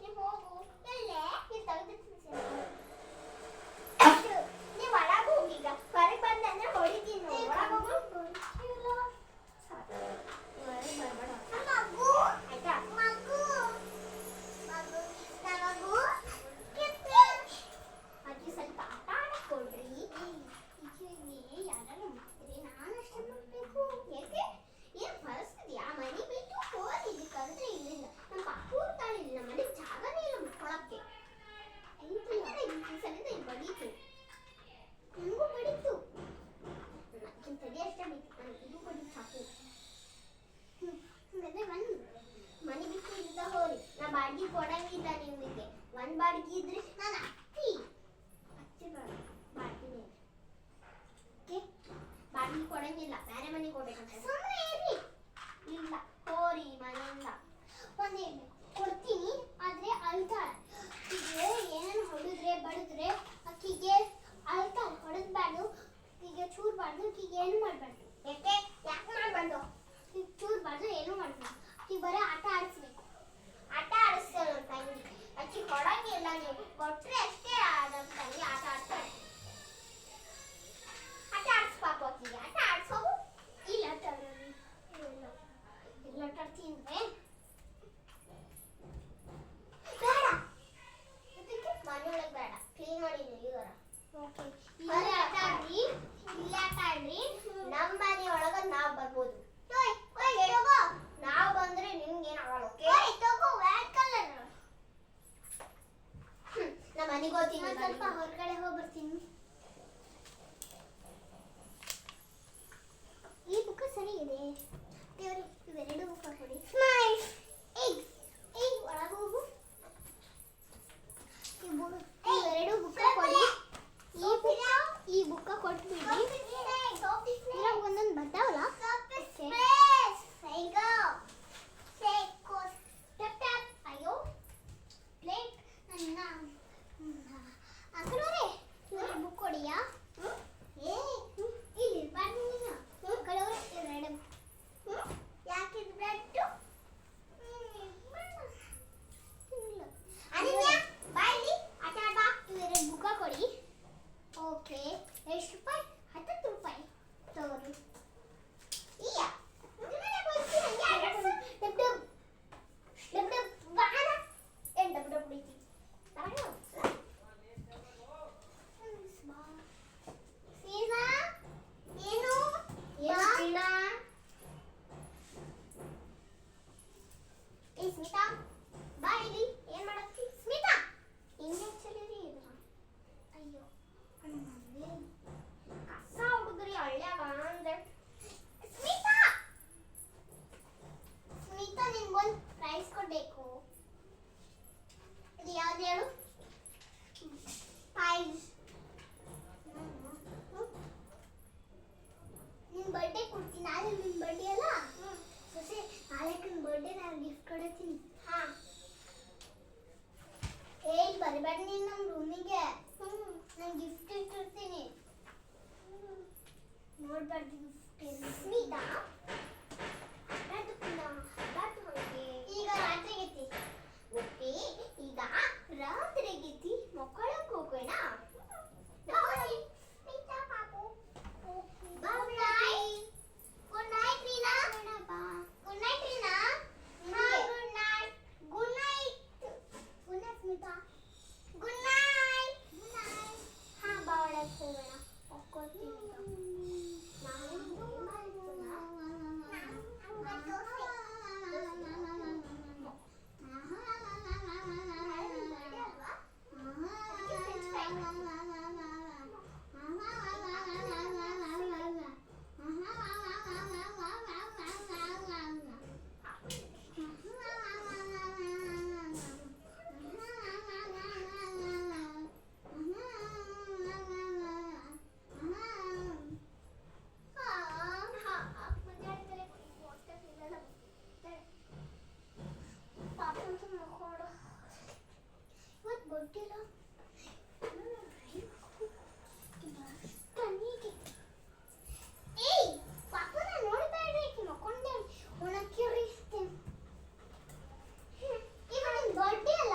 ನೀವು ಹೋಗು. ಎಲ್ಲೇ ನೀವು ತೆಗೆದಿರ್ತೀನಿ. ನೀವು ಒಳಗೆ ಹೋಗಿ. ಈಗ ಹೊರಗೆ ಬಂದ್ರೆ ಹೊಡಿತೀನಿ. ಒಳಗೆ ಹೋಗು. ಮನೆ ಬಿಟ್ಟು ಇದ್ದ ಹೋರಿ ನಾ ಬಾಡಿಗೆ ಕೊಡಂಗಿಲ್ಲ ನಿಮಗೆ. ಒಂದ್ ಬಾಡಿಗೆ ಇದ್ರೆ ನಾನು ಅತ್ತಿ ಬಾಡಿಗೆ ಬಾಡಿಗೆ ಕೊಡಂಗಿಲ್ಲ. ಬೇರೆ ಮನೆ ಕೊಡ್ಬೇಕಂತ ಸುಮ್ಮನೆ ಇರಿ. ಇಲ್ಲ ಹೋರಿ ಮನೆಯಿಂದ ಒಂದೇ ಕೊಡ್ತೀನಿ. ಆದ್ರೆ ಅಳ್ತಾಳ. ಅಕ್ಕಿಗೆ ಏನೇನು ಹೊಡೆದ್ರೆ ಬಡಿದ್ರೆ ಅಕ್ಕಿಗೆ ಅಳ್ತಾಳ. ಹೊಡೆದ್ಬಾರ್ದು, ಅಕ್ಕಿಗೆ ಚೂರ್ಬಾರ್ದು, ಅಕ್ಕಿಗೆ ಏನು ಮಾಡ್ಬಾರ್ದು. ಯಾಕೆ ಮಾಡ್ಬಾರ್ದು? ಚೂರ್ಬಾರ್ದು, ಏನು ಮಾಡ್ಬಾರ್ದು. ಅಕ್ಕಿ ಬರೀ ಆಟ ಆಡಿಸ್ಬೇಕು. ಆಟ ಆಡಿಸ್ತಾಳೆ ನನ್ನ ತಂಗಿ. ಅಕ್ಕಿ ಕೊಡಂಗಿಲ್ಲ. ನೀವು ಕೊಟ್ರೆ ಅಷ್ಟೇ ನನ್ನ ತಂಗಿ ಆಟ ಆಡ್ತಾಳೆ. ಆಟ ಆಡಿಸ್ಪಾಪ ಅಕ್ಕಿಗೆ. ಆಟ ಆಡ್ಸೋದು ಇಲ್ಲ. ಇಲ್ಲ ಆಟಾಡ್ತೀನಿ ಬೇಡ. ಮನೆಯೊಳಗೆ ಬೇಡ. ಕ್ಲೀನ್ ಮಾಡಿದ್ದೀನಿ ಇವರ. ಇಲ್ಲಿ ಆಟ ಆಡ್ರಿ, ಇಲ್ಲಿ ಆಟ ಆಡ್ರಿ. ನಮ್ಮ ಮನೆಯೊಳಗೆ ನಾವು ಬರ್ಬೋದು. ನಾವು ಬಂದ್ರೆ ನಿಮ್ಗೆ ಏನಾಗಲ್ಲ. ನಮ್ಮ ಮನೆಗೆ ಹೋಗ್ತೀನಿ. ಸ್ವಲ್ಪ ಹೊರಗಡೆ ಹೋಗಿ ಬರ್ತೀನಿ. ಈ ಬುಕ್ ಸರಿ ಇದೆ. ದೇವ್ರಿ ಇವೆರಡು ಬುಕ್ ಕೊಡಿ. ಸ್ಮೈಲ್ ಒಳಗೆ ಹೋಗು. ಇವೆರಡು ಬುಕ್ ಕೊಡಿ. ಈ ಬುಕ್ ಕೊಟ್ಬಿಡಿ. ಒಂದೊಂದು ಬರ್ತಾವಲ್ಲ. ಅಯ್ಯೋ ಪ್ಲೇಟ್ ನನ್ನ ಅಂಕಲವರೇ ಬುಕ್ ಕೊಡಿಯಾ? ಇಲ್ಲಿ ಇರ್ಬಾರ್ದು ನೀನು. ಅಂಕಲವರೇ ಇವೆರಡು ಯಾಕಿದ್ ಬ್ರೆಡ್ ಬಾಯ್ಲಿ ಆಟ ಆಡ. ಇವೆರಡು ಬುಕ್ಕ ಕೊಡಿ. ಓಕೆ. ಎಷ್ಟು ರೂಪಾಯಿ? 10 ರೂಪಾಯಿ ತಗೋರಿ. ಸ್ಮಿತಾ ಬಾ ಇಲ್ಲಿ. ಏನ್ ಮಾಡತ್ತಿ ಸ್ಮಿತಾ? ಹಿಂಗೆ ಚಲಿರಿ. ಅಯ್ಯೋ ಕಸ ಹುಡುಗ್ರಿ ಹಳ್ಳ್ಯಾಗ ಅಂದ್ರೆ. ಸ್ಮಿತಾ ನಿನ್ಗೊಂದು ಪ್ರೈಸ್ ಕೊಡ್ಬೇಕು. ಅದು ಯಾವ್ದು ಹೇಳು? ಪ್ರೈಸ್ ನಿನ್ ಬರ್ಡೇ ಕೊಡ್ತೀನಿ. ನಾಳೆ ನಿನ್ ಬರ್ಡೇ ಅಲ್ಲ ಸೊಸೆ. ನಾಳೆ ನಿನ್ ಬರ್ಡೇ ನಾನು ಗಿಫ್ಟ್ ಕೊಡ್ತೀನಿ. ಹಾ ಬರಬೇಡ ನೀನು ನಮ್ಮ ರೂಮಿಗೆ. ನಾನು ಗಿಫ್ಟ್ ಇಟ್ಟಿರ್ತೀನಿ. ನೋಡ್ಬಾರ್ದು ಗಿಫ್ಟ್. ಸ್ಮಿತಾ ಈಗ ರಾತ್ರಿ ಆಗೈತಿ. ಓಕೆ ಈಗ ರಾತ್ರಿ ಆಗೈತಿ. ಮಕ್ಕಳಕ್ಕೆ ಹೋಗೋಣ. ಸ್ಮಿತಾ ಪಾಪು good night. Good night Reena. Good night Reena. Good night. Good night. Good night Smita. Good night. ಹಾ ಬಾ ಒಳಗೆ ಹೋಗೋಣ. ಒಕ್ಕೋತೀನಿ. ಬರ್ಡೇ ಅಲ್ಲ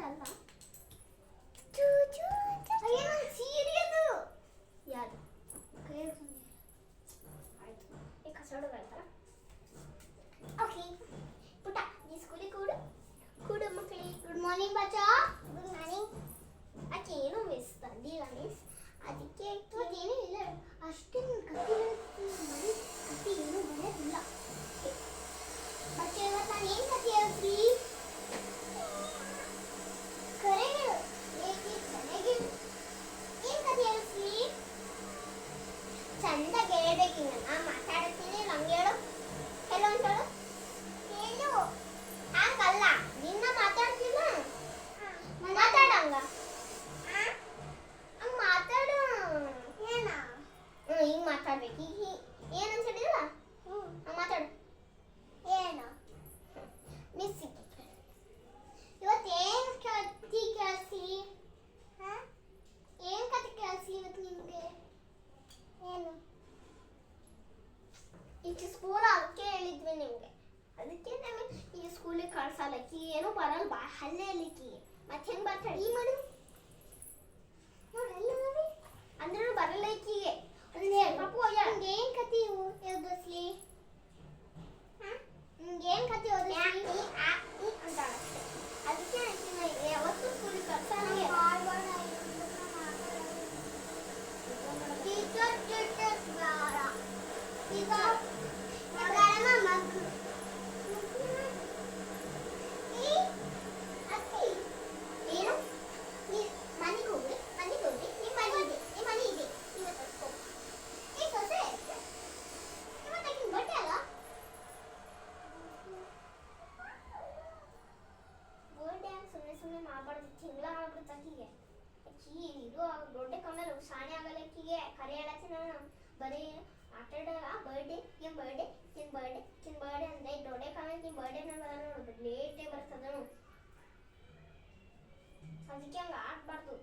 ಅಲ್ಲ ಸೀರೆ ಅದು ಯಾರು ಆಯ್ತು ಈ ಕಸೋಡು ಬರ್ತಾರ ಓಕೆ ಪುಟ ಈ ಸ್ಕೂಲಿಗೆ ಕೂಡು ಮಕ್ಕಳಿಗೆ ಗುಡ್ ಮಾರ್ನಿಂಗ್ ಬಚ್ಚಾ ಗುಡ್ ಮಾರ್ನಿಂಗ್ ಆಕೆ ಏನೋ ಮಿಸ್ ತಂದಿಲ್ಲ ಮಿಸ್ ಅದಕ್ಕೆ ಏನೂ ಇಲ್ಲ ಅಷ್ಟೇ ಕತೆ ಏನೂ ಬರೋದಿಲ್ಲ ಬಚ್ಚೆ ಇವತ್ತು ನಾನು ಏನು ಕತೆ ಹೇಳ್ತೀ ಕರೆಗೆ ಏಕೆ ಚೆನ್ನಾಗಿ ಏನು ಕತೆ ಹೇಳ್ತೀ ಚಂದ ಕೇಳಬೇಕಿಂಗ ನಾನು ಮಾತಾಡ್ತೀನಿ ನಂಗೆ ಹೇಳು ಹೇಳು ಅಂತ ಹೇಳು ಹೇಳು ಹಂಗಲ್ಲ ನಿನ್ನ ಮಾತಾಡ್ತಿಲ್ಲ ಮಾತಾಡಂಗ ಹಂಗ ಮಾತಾಡು ಏನ ಹಿಂಗ್ ಮಾತಾಡ್ಬೇಕು ಈಗ ಏನಂತ ಹೇಳಿಲ್ಲ ಮಾತಾಡು ಏನು ಮಿಸ್ ಇವತ್ತು ಏನು ಕತೆ ಕೇಳಿಸಿ ಏನು ಕತೆ ಕೇಳಿಸಿ ಇವತ್ತು ನಿಮಗೆ ಏನು ಈಗ ಸ್ಕೂಲ್ ಅದಕ್ಕೆ ಹೇಳಿದ್ವಿ ನಿಮಗೆ ಅದಕ್ಕೆ ನಮಗೆ ಈಗ ಸ್ಕೂಲಿಗೆ ಕಳ್ಸಲ್ಲ ಕಿ ಏನೂ ಬರಲ್ಲ ಬಾ ಹಲ್ಲೆ ಇಲ್ಲಿಕ್ಕಿ ಮತ್ತೆ ಹೆಂಗೆ ಬರ್ತಾಳೆ ಈ ಮಾಡು ನೋಡಲ್ಲ ನೋಡಿ ಅಂದ್ರೂ ಬರಲ್ಲ ಈಕಿಗೆ ಅದನ್ನ ಹೇಳಿ ಪಪ್ಪು ನಿಂಗೆ ಏನು ಕತೆ ಓದಿಸ್ಲಿ ನಿಂಗೆ ಏನು ಕತೆ ಓದಿಸ್ಲಿ ಅಂತಾಳೆ ಅದಕ್ಕೆ ಯಾವತ್ತೂ ಸ್ಕೂಲಿಗೆ ಕಳ್ಸಲ್ಲ ಟೀಚರ್ ಬೇಡ ಈಗ ಸುಮ್ಮನೆ ಮಾಡಬಾರ್ದು ತಿಂಗಳ ಆಗ್ಬಿಡ್ತಾಕಿಗೆ ಅಕ್ಕಿ ಇದು ದೊಡ್ಡ ಕಮ್ಮಲು ಶಾಣೆ ಆಗಲ್ಲ ಅಕ್ಕಿಗೆ ಕರೆ ಹೇಳತ್ತಿ ನಾನು ಬರೀ ಆಟಾಡಲ್ಲ ಬರ್ಡೇ ಏನು ಬರ್ಡೇ ಕಿನ್ ಬರ್ಡೇ ಅಂದ್ರೆ ದೊಡ್ಡ ಕಮ್ಮಿ ಕಿನ್ ಬರ್ಡೇ ನೋಡು ಲೇಟೇ ಬರ್ತದ ಅದಕ್ಕೆ ಹಂಗೆ ಆಡ್ಬಾರ್ದು